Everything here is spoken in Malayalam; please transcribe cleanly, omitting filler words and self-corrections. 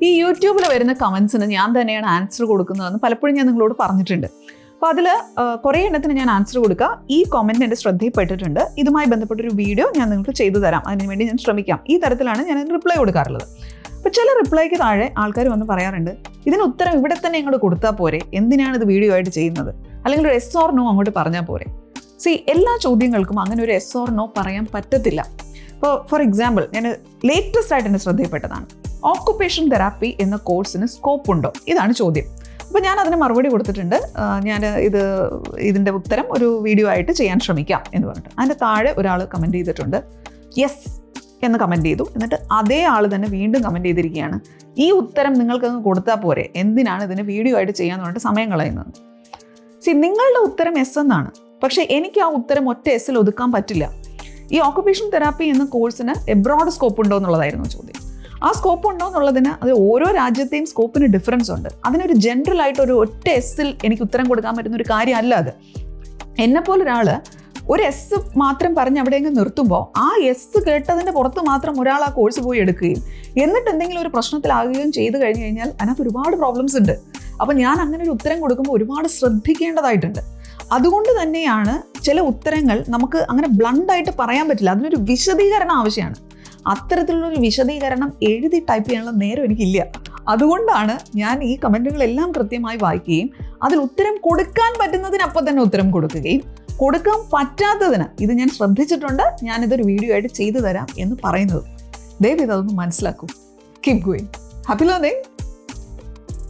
ഈ യൂട്യൂബിൽ വരുന്ന കമൻസിന് ഞാൻ തന്നെയാണ് ആൻസർ കൊടുക്കുന്നതെന്ന് പലപ്പോഴും ഞാൻ നിങ്ങളോട് പറഞ്ഞിട്ടുണ്ട്. അപ്പോൾ അതിൽ കുറേ എണ്ണത്തിന് ഞാൻ ആൻസർ കൊടുക്കുക. ഈ കമൻറ്റ് എൻ്റെ ശ്രദ്ധയിൽപ്പെട്ടിട്ടുണ്ട്, ഇതുമായി ബന്ധപ്പെട്ടൊരു വീഡിയോ ഞാൻ നിങ്ങൾക്ക് ചെയ്തു തരാം, അതിനുവേണ്ടി ഞാൻ ശ്രമിക്കാം. ഈ തരത്തിലാണ് ഞാൻ റിപ്ലൈ കൊടുക്കാറുള്ളത്. അപ്പോൾ ചില റിപ്ലൈക്ക് താഴെ ആൾക്കാർ വന്ന് പറയാറുണ്ട്, ഇതിന് ഉത്തരം ഇവിടെ തന്നെ ഇങ്ങോട്ട് കൊടുത്താൽ പോരെ, എന്തിനാണ് ഇത് വീഡിയോ ആയിട്ട് ചെയ്യുന്നത്, അല്ലെങ്കിൽ ഒരു എസ് ഓർ നോ അങ്ങോട്ട് പറഞ്ഞാൽ പോരെ. എല്ലാ ചോദ്യങ്ങൾക്കും അങ്ങനെ ഒരു എസ് ഓർ നോ പറയാൻ പറ്റത്തില്ല. ഇപ്പോൾ ഫോർ എക്സാമ്പിൾ, ഞാൻ ലേറ്റസ്റ്റ് ആയിട്ട് എൻ്റെ ശ്രദ്ധയിൽപ്പെട്ടതാണ്, ഓക്കുപേഷൻ തെറാപ്പി എന്ന കോഴ്സിന് സ്കോപ്പ് ഉണ്ടോ, ഇതാണ് ചോദ്യം. അപ്പോൾ ഞാൻ അതിന് മറുപടി കൊടുത്തിട്ടുണ്ട്, ഞാൻ ഇതിൻ്റെ ഉത്തരം ഒരു വീഡിയോ ആയിട്ട് ചെയ്യാൻ ശ്രമിക്കാം എന്ന് പറഞ്ഞിട്ട്. അതിൻ്റെ താഴെ ഒരാൾ കമൻറ്റ് ചെയ്തിട്ടുണ്ട്, യെസ് എന്ന് കമൻറ്റ് ചെയ്തു. എന്നിട്ട് അതേ ആൾ തന്നെ വീണ്ടും കമൻറ്റ് ചെയ്തിരിക്കുകയാണ്, ഈ ഉത്തരം നിങ്ങൾക്കങ്ങ് കൊടുത്താൽ പോരെ, എന്തിനാണ് ഇതിന് വീഡിയോ ആയിട്ട് ചെയ്യാന്ന് പറഞ്ഞിട്ട് സമയം കളയുന്നത്. നിങ്ങളുടെ ഉത്തരം എസ് എന്നാണ്, പക്ഷേ എനിക്ക് ആ ഉത്തരം ഒറ്റ എസ്സിൽ ഒതുക്കാൻ പറ്റില്ല. ഈ ഓക്കുപേഷൻ തെറാപ്പി എന്ന കോഴ്സിന് എബ്രോഡ് സ്കോപ്പ് ഉണ്ടോ എന്നുള്ളതായിരുന്നു ചോദ്യം. ആ സ്കോപ്പ് ഉണ്ടോ എന്നുള്ളതിന് അത് ഓരോ രാജ്യത്തെയും സ്കോപ്പിന് ഡിഫറൻസ് ഉണ്ട്. അതിനൊരു ജനറൽ ആയിട്ട് ഒരു ഒറ്റ എസ്സിൽ എനിക്ക് ഉത്തരം കൊടുക്കാൻ പറ്റുന്ന ഒരു കാര്യമല്ല അത്. എന്നെപ്പോലൊരാൾ ഒരു എസ് മാത്രം പറഞ്ഞ് അവിടെ അങ്ങ് നിർത്തുമ്പോൾ ആ എസ് കേട്ടതിൻ്റെ പുറത്ത് മാത്രം ഒരാൾ ആ കോഴ്സ് പോയി എടുക്കുകയും എന്നിട്ട് എന്തെങ്കിലും ഒരു പ്രശ്നത്തിലാകുകയും ചെയ്തു കഴിഞ്ഞു കഴിഞ്ഞാൽ അതിനകത്ത് ഒരുപാട് പ്രോബ്ലംസ് ഉണ്ട്. അപ്പോൾ ഞാൻ അങ്ങനെ ഒരു ഉത്തരം കൊടുക്കുമ്പോൾ ഒരുപാട് ശ്രദ്ധിക്കേണ്ടതായിട്ടുണ്ട്. അതുകൊണ്ട് തന്നെയാണ് ചില ഉത്തരങ്ങൾ നമുക്ക് അങ്ങനെ ബ്ലണ്ടായിട്ട് പറയാൻ പറ്റില്ല, അതിനൊരു വിശദീകരണം ആവശ്യമാണ്. അത്തരത്തിലുള്ളൊരു വിശദീകരണം എഴുതി ടൈപ്പ് ചെയ്യാനുള്ള നേരം എനിക്കില്ല. അതുകൊണ്ടാണ് ഞാൻ ഈ കമൻറ്റുകളെല്ലാം കൃത്യമായി വായിക്കുകയും അതിൽ ഉത്തരം കൊടുക്കാൻ പറ്റുന്നതിനപ്പം തന്നെ ഉത്തരം കൊടുക്കുകയും കൊടുക്കാൻ പറ്റാത്തതിന് ഇത് ഞാൻ ശ്രദ്ധിച്ചിട്ടുണ്ട്, ഞാനിതൊരു വീഡിയോ ആയിട്ട് ചെയ്തു തരാം എന്ന് പറയുന്നത്. ദയവ് ഇത് അതൊന്ന് മനസ്സിലാക്കൂ. Keep going. Happy learning.